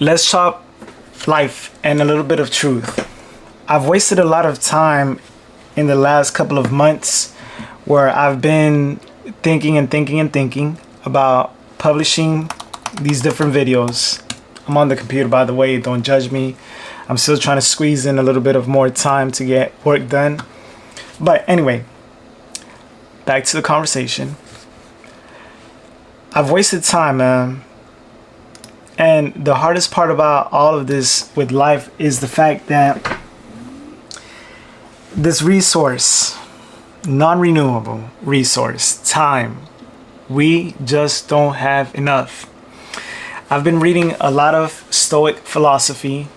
Let's talk life and a little bit of truth. I've wasted a lot of time in the last couple of months where I've been thinking about publishing these different videos. I'm on the computer, by the way, don't judge me. I'm still trying to squeeze in a little bit of more time to get work done. But anyway, back to the conversation. I've wasted time, man. And the hardest part about all of this with life is the fact that this resource, non-renewable resource, time, we just don't have enough. I've been reading a lot of Stoic philosophy,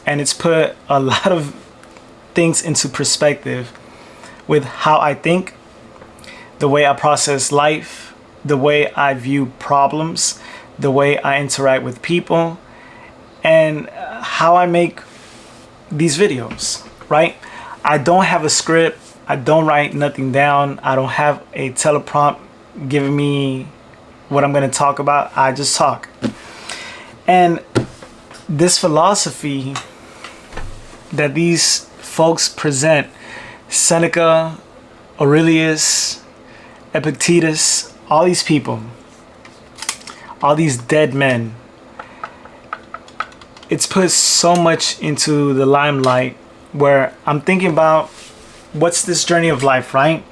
and it's put a lot of things into perspective with how I think, the way I process life, the way I view problems, the way I interact with people, and how I make these videos, right? I don't have a script. I don't write nothing down. I don't have a teleprompt giving me what I'm going to talk about. I just talk. And this philosophy that these folks present, Seneca, Aurelius, Epictetus, all these people, all these dead men, it's put so much into the limelight where I'm thinking about what's this journey of life, right?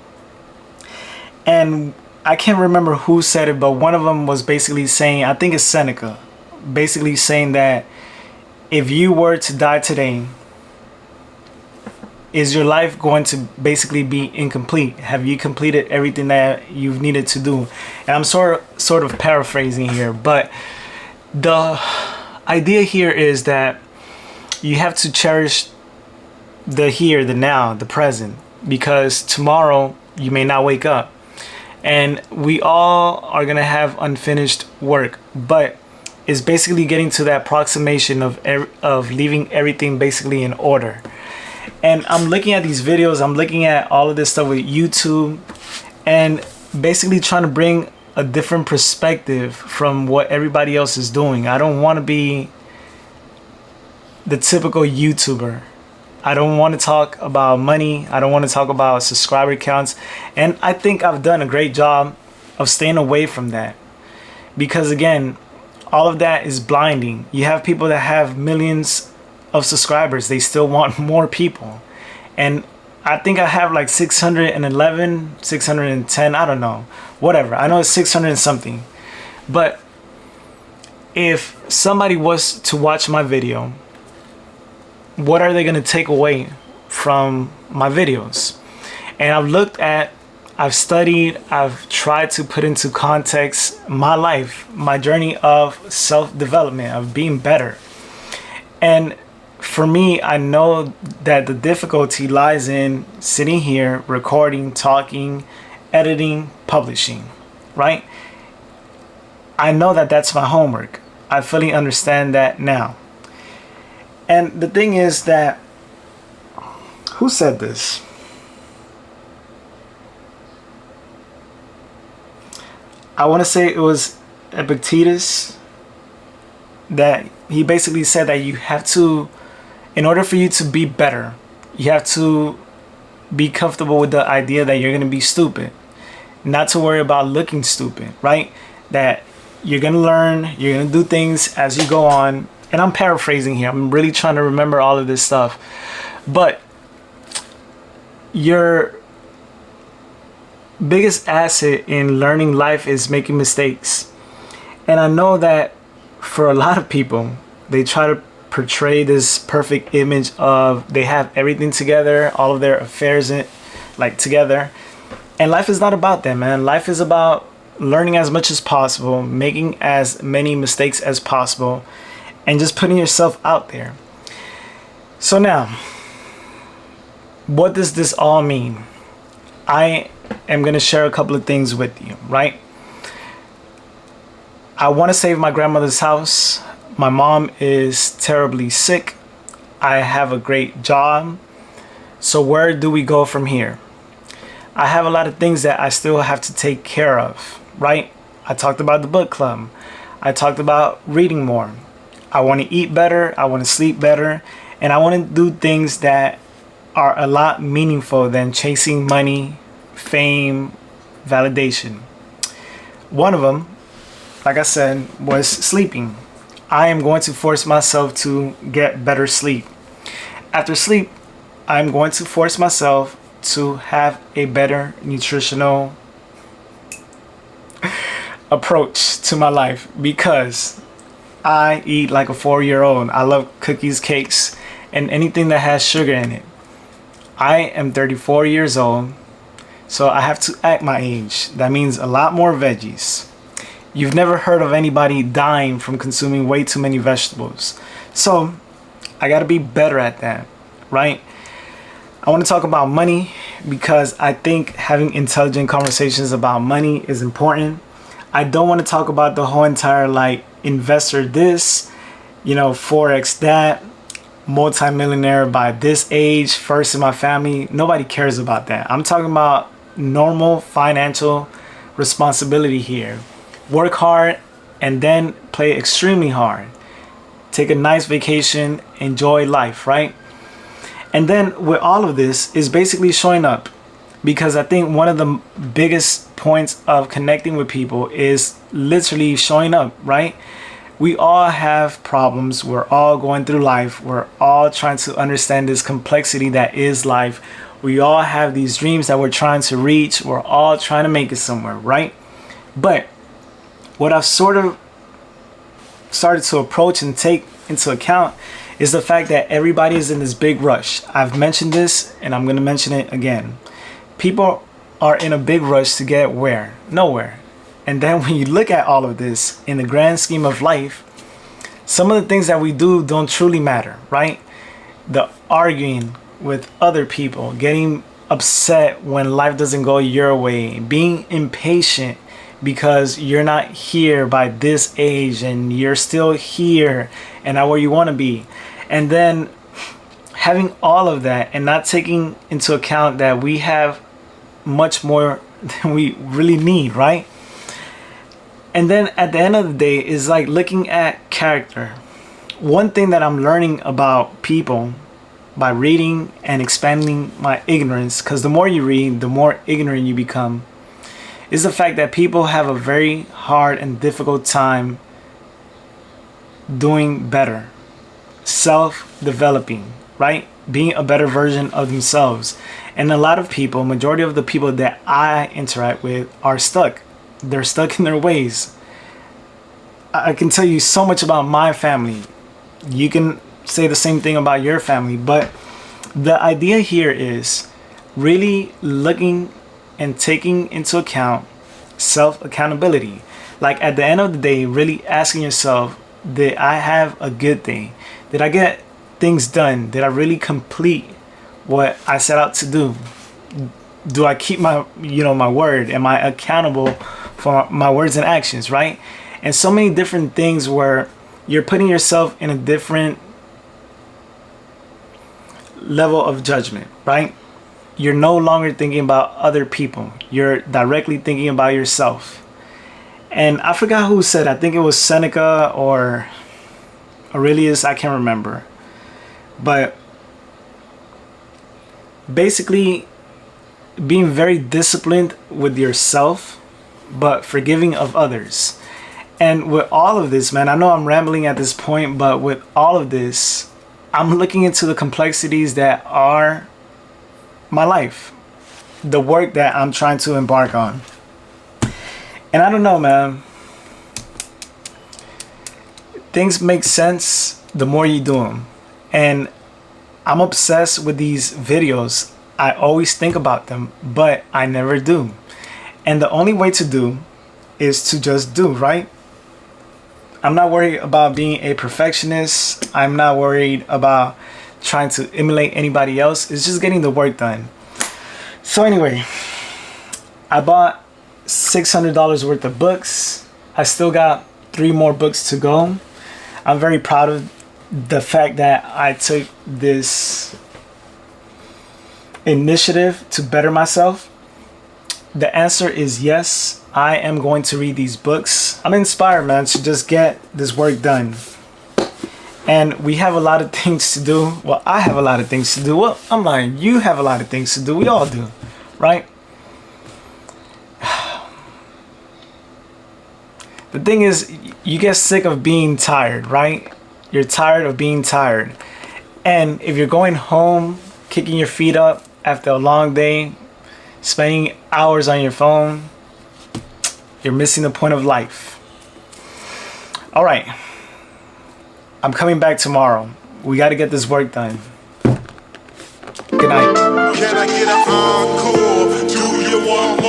And I can't remember who said it, but one of them was basically saying, I think it's Seneca, basically saying that if you were to die today, is your life going to basically be incomplete? Have you completed everything that you've needed to do? And I'm sort of paraphrasing here, but the idea here is that you have to cherish the here, the now, the present, because tomorrow you may not wake up. And we all are gonna have unfinished work, but it's basically getting to that approximation of leaving everything basically in order. And I'm looking at these videos, I'm looking at all of this stuff with YouTube, and basically trying to bring a different perspective from what everybody else is doing. I don't want to be the typical YouTuber. I don't want to talk about money. I don't want to talk about subscriber counts. And I think I've done a great job of staying away from that. Because again, all of that is blinding. You have people that have millions of subscribers, they still want more people. And I think I have like 611, 610, I don't know, whatever. I know it's 600 and something. But if somebody was to watch my video, what are they going to take away from my videos? And I've studied, I've tried to put into context my life, my journey of self-development, of being better. And for me, I know that the difficulty lies in sitting here, recording, talking, editing, publishing, right? I know that that's my homework. I fully understand that now. And the thing is that, who said this? I want to say it was Epictetus, that he basically said that you have to, in order for you to be better, you have to be comfortable with the idea that you're going to be stupid. Not to worry about looking stupid, right? That you're going to learn, you're going to do things as you go on. And I'm paraphrasing here. I'm really trying to remember all of this stuff. But your biggest asset in learning life is making mistakes. And I know that for a lot of people, they try to portray this perfect image of they have everything together, all of their affairs together. And life is not about that, man. Life is about learning as much as possible, making as many mistakes as possible, and just putting yourself out there. So now, what does this all mean? I am going to share a couple of things with you, right? I want to save my grandmother's house. My mom is terribly sick. I have a great job. So where do we go from here? I have a lot of things that I still have to take care of, right? I talked about the book club. I talked about reading more. I want to eat better, I want to sleep better, and I want to do things that are a lot meaningful than chasing money, fame, validation. One of them, like I said, was sleeping. I am going to force myself to get better sleep. After sleep, I'm going to force myself to have a better nutritional approach to my life, because I eat like a 4-year-old. I love cookies, cakes, and anything that has sugar in it. I am 34 years old, so I have to act my age. That means a lot more veggies. You've never heard of anybody dying from consuming way too many vegetables. So I gotta be better at that, right? I want to talk about money because I think having intelligent conversations about money is important. I don't want to talk about the whole entire like investor this, Forex that, multimillionaire by this age, first in my family. Nobody cares about that. I'm talking about normal financial responsibility here. Work hard and then play extremely hard. Take a nice vacation, enjoy life, right? And then with all of this is basically showing up, because I think one of the biggest points of connecting with people is literally showing up, right? We all have problems. We're all going through life. We're all trying to understand this complexity that is life. We all have these dreams that we're trying to reach. We're all trying to make it somewhere, right? But what I've sort of started to approach and take into account is the fact that everybody is in this big rush. I've mentioned this and I'm going to mention it again. People are in a big rush to get where? Nowhere. And then when you look at all of this in the grand scheme of life, some of the things that we do don't truly matter, right? The arguing with other people, getting upset when life doesn't go your way, being impatient because you're not here by this age and you're still here and not where you want to be. And then having all of that and not taking into account that we have much more than we really need, right? And then at the end of the day is like looking at character. One thing that I'm learning about people by reading and expanding my ignorance, because the more you read, the more ignorant you become, is the fact that people have a very hard and difficult time doing better, self-developing, right? Being a better version of themselves. And a lot of people, majority of the people that I interact with are stuck. They're stuck in their ways. I can tell you so much about my family. You can say the same thing about your family, but the idea here is really looking and taking into account self-accountability. Like at the end of the day, really asking yourself, did I have a good day? Did I get things done? Did I really complete what I set out to do? Do I keep my word? Am I accountable for my words and actions, right? And so many different things where you're putting yourself in a different level of judgment, right? You're no longer thinking about other people. You're directly thinking about yourself. And I forgot who said, I think it was Seneca or Aurelius, I can't remember. But basically being very disciplined with yourself, but forgiving of others. And with all of this, man, I know I'm rambling at this point, but with all of this, I'm looking into the complexities that are my life, the work that I'm trying to embark on. And I don't know, man. Things make sense the more you do them. And I'm obsessed with these videos. I always think about them, but I never do. And the only way to do is to just do, right? I'm not worried about being a perfectionist. I'm not worried about trying to emulate anybody else. It's just getting the work done. So anyway, I bought $600 worth of books. I still got 3 more books to go. I'm very proud of the fact that I took this initiative to better myself. The answer is yes. I am going to read these books. I'm inspired, man, to just get this work done. And we have a lot of things to do. Well, I have a lot of things to do. Well, I'm lying. You have a lot of things to do. We all do, right? The thing is, you get sick of being tired, right? You're tired of being tired. And if you're going home, kicking your feet up after a long day, spending hours on your phone, you're missing the point of life. All right. I'm coming back tomorrow. We got to get this work done. Good night. Can I get an encore? Do you want